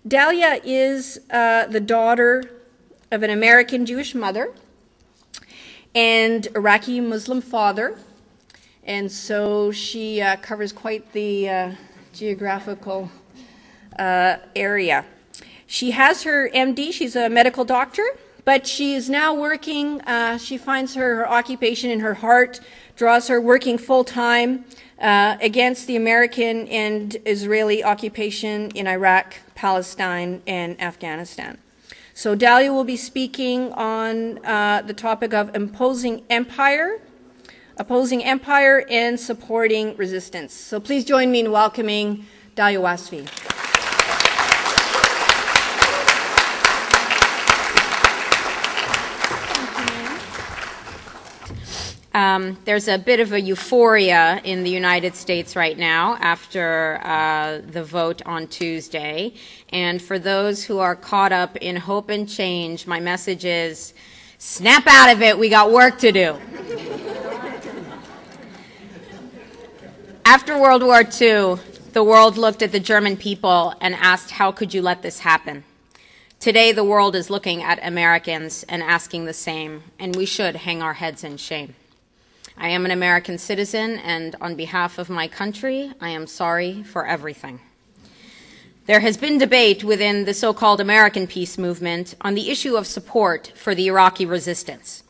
Dahlia is the daughter of an American Jewish mother and Iraqi Muslim father, and so she covers quite the geographical area. She has her MD, she's a medical doctor, but she is now working, she finds her occupation in her heart, draws her working full-time against the American and Israeli occupation in Iraq, Palestine, and Afghanistan. So Dahlia will be speaking on the topic of opposing empire and supporting resistance. So please join me in welcoming Dahlia Wasfi. There's a bit of a euphoria in the United States right now after the vote on Tuesday. And for those who are caught up in hope and change, my message is, snap out of it, we got work to do. After World War II, the world looked at the German people and asked, how could you let this happen? Today, the world is looking at Americans and asking the same, and we should hang our heads in shame. I am an American citizen, and on behalf of my country, I am sorry for everything. There has been debate within the so-called American peace movement on the issue of support for the Iraqi resistance.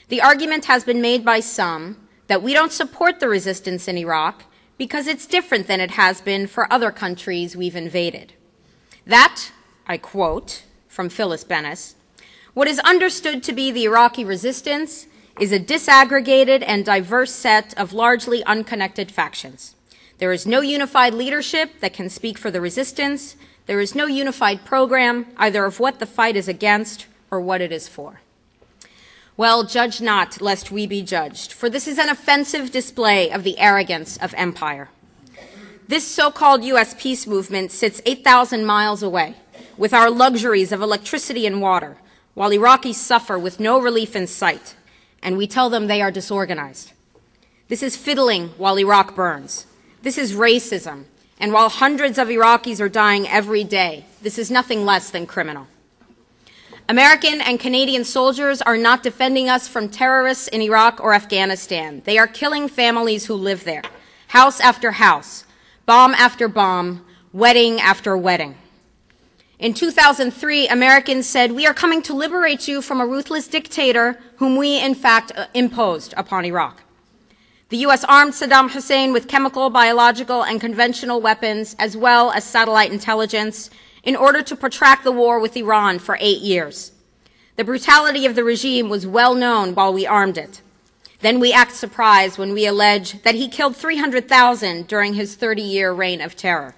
The argument has been made by some that we don't support the resistance in Iraq because it's different than it has been for other countries we've invaded. That, I quote from Phyllis Bennis, what is understood to be the Iraqi resistance is a disaggregated and diverse set of largely unconnected factions. There is no unified leadership that can speak for the resistance. There is no unified program, either of what the fight is against or what it is for. Well, judge not, lest we be judged, for this is an offensive display of the arrogance of empire. This so-called U.S. peace movement sits 8,000 miles away, with our luxuries of electricity and water, while Iraqis suffer with no relief in sight, and we tell them they are disorganized. This is fiddling while Iraq burns. This is racism, and while hundreds of Iraqis are dying every day, this is nothing less than criminal. American and Canadian soldiers are not defending us from terrorists in Iraq or Afghanistan. They are killing families who live there, house after house, bomb after bomb, wedding after wedding. In 2003, Americans said, we are coming to liberate you from a ruthless dictator whom we, in fact, imposed upon Iraq. The U.S. armed Saddam Hussein with chemical, biological, and conventional weapons, as well as satellite intelligence, in order to protract the war with Iran for 8 years. The brutality of the regime was well known while we armed it. Then we act surprised when we allege that he killed 300,000 during his 30-year reign of terror.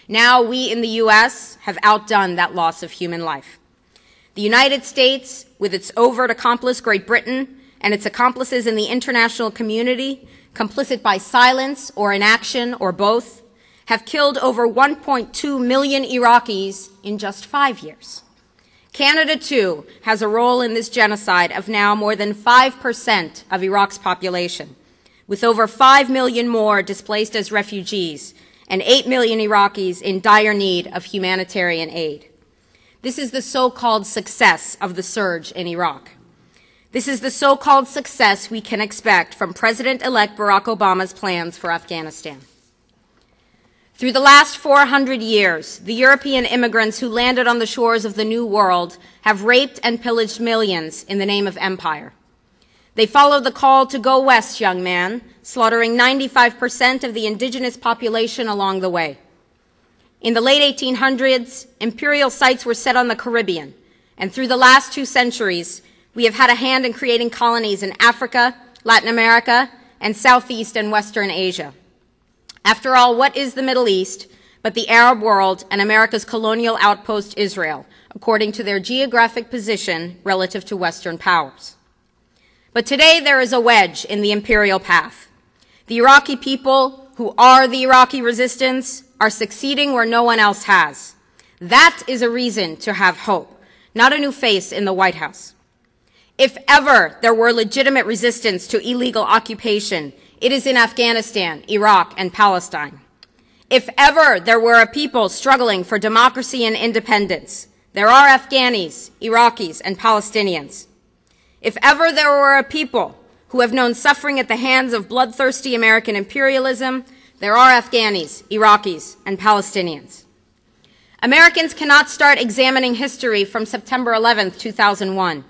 Now we in the U.S. have outdone that loss of human life. The United States, with its overt accomplice, Great Britain, and its accomplices in the international community, complicit by silence or inaction or both, have killed over 1.2 million Iraqis in just 5 years. Canada, too, has a role in this genocide of now more than 5% of Iraq's population, with over 5 million more displaced as refugees and 8 million Iraqis in dire need of humanitarian aid. This is the so-called success of the surge in Iraq. This is the so-called success we can expect from President-elect Barack Obama's plans for Afghanistan. Through the last 400 years, the European immigrants who landed on the shores of the New World have raped and pillaged millions in the name of empire. They followed the call to go west, young man, slaughtering 95% of the indigenous population along the way. In the late 1800s, imperial sites were set on the Caribbean, and through the last 2 centuries, we have had a hand in creating colonies in Africa, Latin America, and Southeast and Western Asia. After all, what is the Middle East but the Arab world and America's colonial outpost Israel, according to their geographic position relative to Western powers? But today there is a wedge in the imperial path. The Iraqi people, who are the Iraqi resistance, are succeeding where no one else has. That is a reason to have hope, not a new face in the White House. If ever there were legitimate resistance to illegal occupation, it is in Afghanistan, Iraq, and Palestine. If ever there were a people struggling for democracy and independence, there are Afghanis, Iraqis, and Palestinians. If ever there were a people who have known suffering at the hands of bloodthirsty American imperialism, there are Afghanis, Iraqis, and Palestinians. Americans cannot start examining history from September 11th, 2001.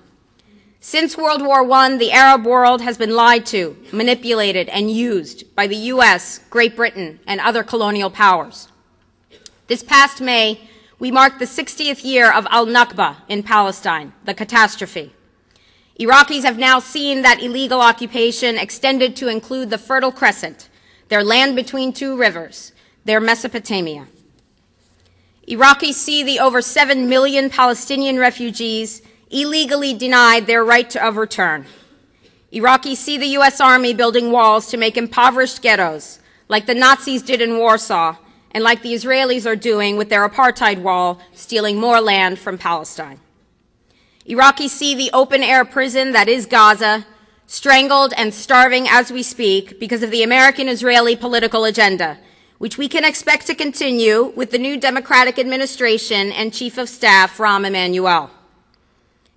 Since World War I, the Arab world has been lied to, manipulated, and used by the U.S., Great Britain, and other colonial powers. This past May, we marked the 60th year of al-Nakba in Palestine, the catastrophe. Iraqis have now seen that illegal occupation extended to include the Fertile Crescent, their land between two rivers, their Mesopotamia. Iraqis see the over 7 million Palestinian refugees illegally denied their right of return. Iraqis see the U.S. Army building walls to make impoverished ghettos, like the Nazis did in Warsaw, and like the Israelis are doing with their apartheid wall, stealing more land from Palestine. Iraqis see the open-air prison that is Gaza, strangled and starving as we speak because of the American-Israeli political agenda, which we can expect to continue with the new Democratic administration and Chief of Staff, Rahm Emanuel.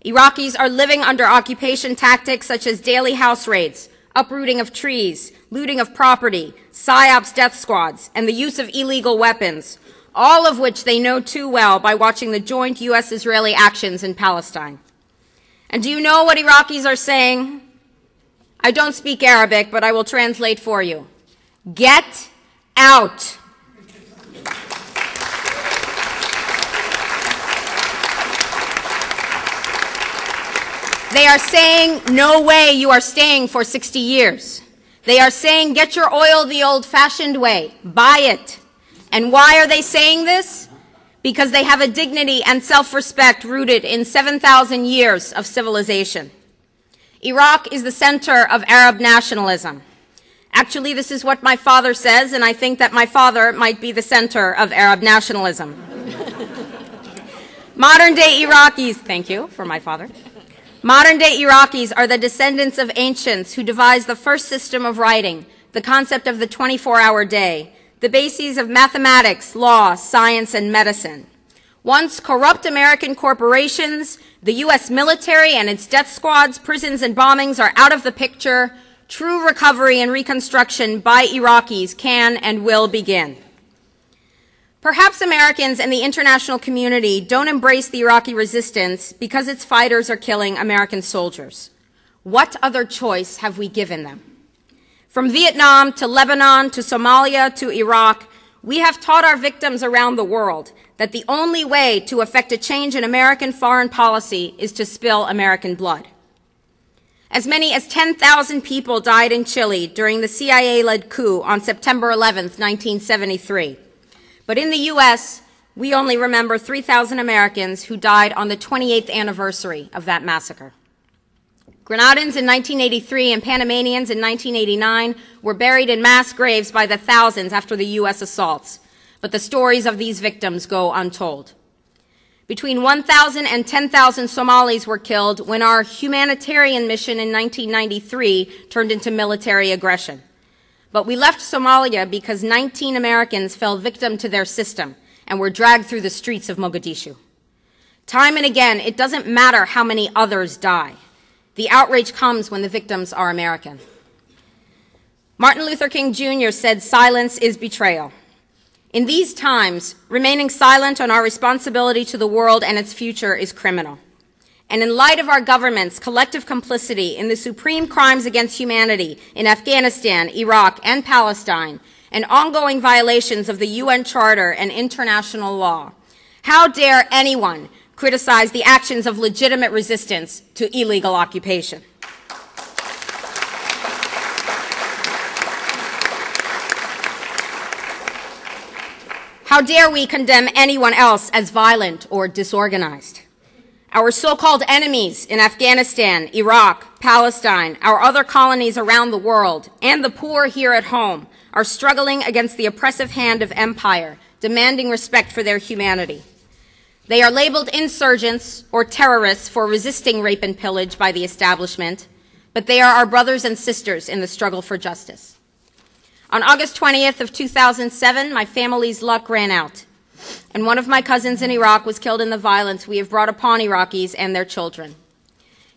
Iraqis are living under occupation tactics such as daily house raids, uprooting of trees, looting of property, PSYOPs death squads, and the use of illegal weapons, all of which they know too well by watching the joint U.S.-Israeli actions in Palestine. And do you know what Iraqis are saying? I don't speak Arabic, but I will translate for you. Get out. They are saying, no way, you are staying for 60 years. They are saying, get your oil the old-fashioned way, buy it. And why are they saying this? Because they have a dignity and self-respect rooted in 7,000 years of civilization. Iraq is the center of Arab nationalism. Actually, this is what my father says, and I think that my father might be the center of Arab nationalism. Modern-day Iraqis, thank you for my father. Modern-day Iraqis are the descendants of ancients who devised the first system of writing, the concept of the 24-hour day, the bases of mathematics, law, science, and medicine. Once corrupt American corporations, the U.S. military and its death squads, prisons, and bombings are out of the picture, true recovery and reconstruction by Iraqis can and will begin. Perhaps Americans and the international community don't embrace the Iraqi resistance because its fighters are killing American soldiers. What other choice have we given them? From Vietnam to Lebanon to Somalia to Iraq, we have taught our victims around the world that the only way to effect a change in American foreign policy is to spill American blood. As many as 10,000 people died in Chile during the CIA-led coup on September 11th, 1973. But in the U.S., we only remember 3,000 Americans who died on the 28th anniversary of that massacre. Grenadans in 1983 and Panamanians in 1989 were buried in mass graves by the thousands after the U.S. assaults, but the stories of these victims go untold. Between 1,000 and 10,000 Somalis were killed when our humanitarian mission in 1993 turned into military aggression. But we left Somalia because 19 Americans fell victim to their system and were dragged through the streets of Mogadishu. Time and again, it doesn't matter how many others die. The outrage comes when the victims are American. Martin Luther King Jr. said, "Silence is betrayal." In these times, remaining silent on our responsibility to the world and its future is criminal. And in light of our government's collective complicity in the supreme crimes against humanity in Afghanistan, Iraq, and Palestine, and ongoing violations of the UN Charter and international law, how dare anyone criticize the actions of legitimate resistance to illegal occupation? How dare we condemn anyone else as violent or disorganized? Our so-called enemies in Afghanistan, Iraq, Palestine, our other colonies around the world, and the poor here at home are struggling against the oppressive hand of empire, demanding respect for their humanity. They are labeled insurgents or terrorists for resisting rape and pillage by the establishment, but they are our brothers and sisters in the struggle for justice. On August 20th of 2007, my family's luck ran out, and one of my cousins in Iraq was killed in the violence we have brought upon Iraqis and their children.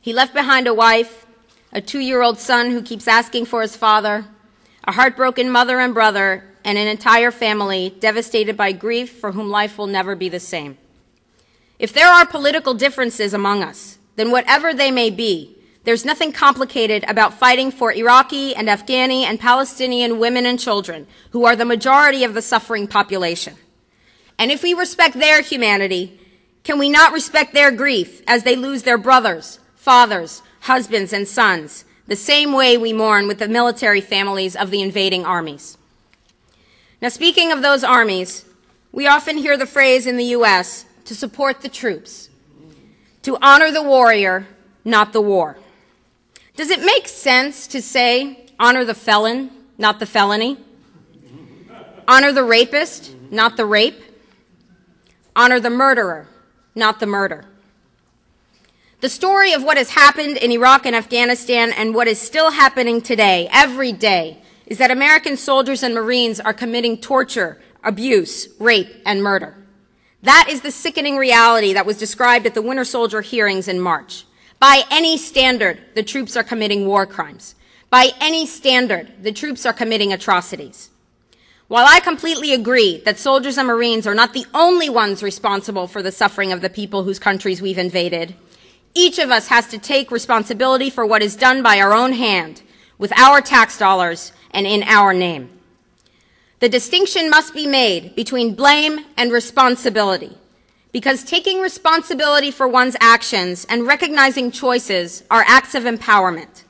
He left behind a wife, a 2-year-old son who keeps asking for his father, a heartbroken mother and brother, and an entire family devastated by grief for whom life will never be the same. If there are political differences among us, then whatever they may be, there's nothing complicated about fighting for Iraqi and Afghani and Palestinian women and children, who are the majority of the suffering population. And if we respect their humanity, can we not respect their grief as they lose their brothers, fathers, husbands, and sons, the same way we mourn with the military families of the invading armies? Now, speaking of those armies, we often hear the phrase in the U.S., to support the troops, to honor the warrior, not the war. Does it make sense to say, honor the felon, not the felony? Honor the rapist, not the rape? Honor the murderer, not the murder? The story of what has happened in Iraq and Afghanistan and what is still happening today, every day, is that American soldiers and Marines are committing torture, abuse, rape, and murder. That is the sickening reality that was described at the Winter Soldier hearings in March. By any standard, the troops are committing war crimes. By any standard, the troops are committing atrocities. While I completely agree that soldiers and Marines are not the only ones responsible for the suffering of the people whose countries we've invaded, each of us has to take responsibility for what is done by our own hand, with our tax dollars and in our name. The distinction must be made between blame and responsibility, because taking responsibility for one's actions and recognizing choices are acts of empowerment.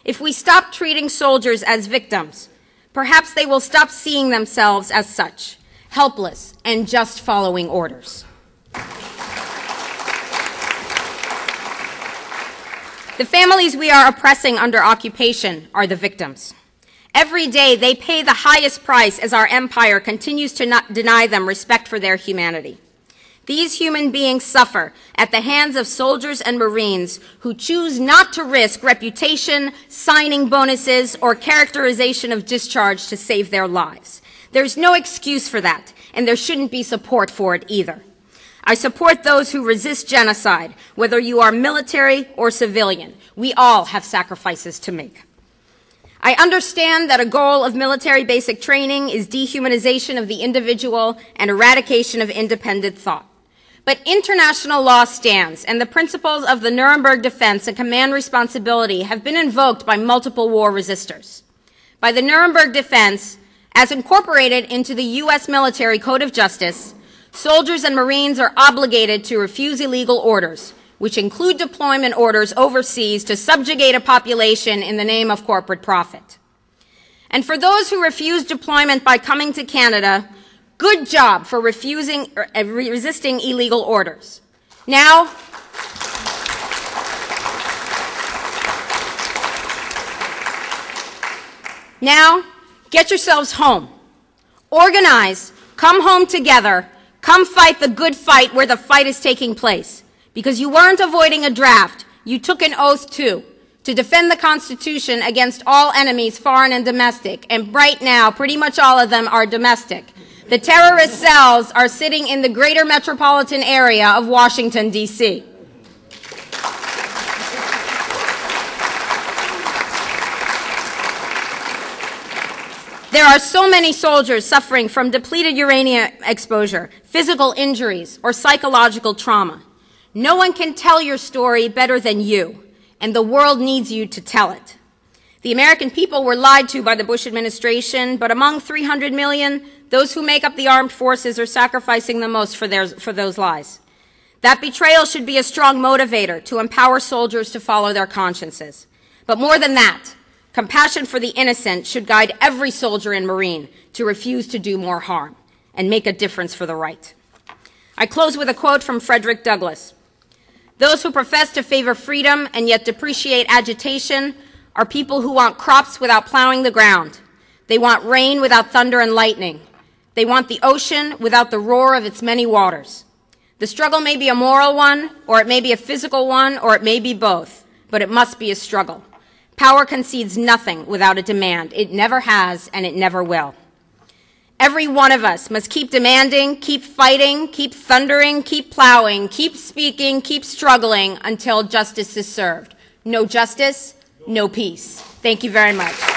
If we stop treating soldiers as victims, perhaps they will stop seeing themselves as such, helpless and just following orders. The families we are oppressing under occupation are the victims. Every day, they pay the highest price as our empire continues to not deny them respect for their humanity. These human beings suffer at the hands of soldiers and Marines who choose not to risk reputation, signing bonuses, or characterization of discharge to save their lives. There's no excuse for that, and there shouldn't be support for it either. I support those who resist genocide, whether you are military or civilian. We all have sacrifices to make. I understand that a goal of military basic training is dehumanization of the individual and eradication of independent thought. But international law stands, and the principles of the Nuremberg defense and command responsibility have been invoked by multiple war resistors. By the Nuremberg defense, as incorporated into the U.S. Military Code of Justice, soldiers and Marines are obligated to refuse illegal orders, which include deployment orders overseas to subjugate a population in the name of corporate profit. And for those who refuse deployment by coming to Canada, good job for resisting illegal orders. Now, get yourselves home. Organize, come home together, come fight the good fight where the fight is taking place. Because you weren't avoiding a draft, you took an oath too, to defend the Constitution against all enemies, foreign and domestic. And right now, pretty much all of them are domestic. The terrorist cells are sitting in the greater metropolitan area of Washington, D.C. There are so many soldiers suffering from depleted uranium exposure, physical injuries, or psychological trauma. No one can tell your story better than you, and the world needs you to tell it. The American people were lied to by the Bush administration, but among 300 million, those who make up the armed forces are sacrificing the most for those lies. That betrayal should be a strong motivator to empower soldiers to follow their consciences. But more than that, compassion for the innocent should guide every soldier and Marine to refuse to do more harm and make a difference for the right. I close with a quote from Frederick Douglass. Those who profess to favor freedom and yet depreciate agitation are people who want crops without plowing the ground. They want rain without thunder and lightning. They want the ocean without the roar of its many waters. The struggle may be a moral one, or it may be a physical one, or it may be both, but it must be a struggle. Power concedes nothing without a demand. It never has, and it never will. Every one of us must keep demanding, keep fighting, keep thundering, keep plowing, keep speaking, keep struggling until justice is served. No justice, no peace. Thank you very much.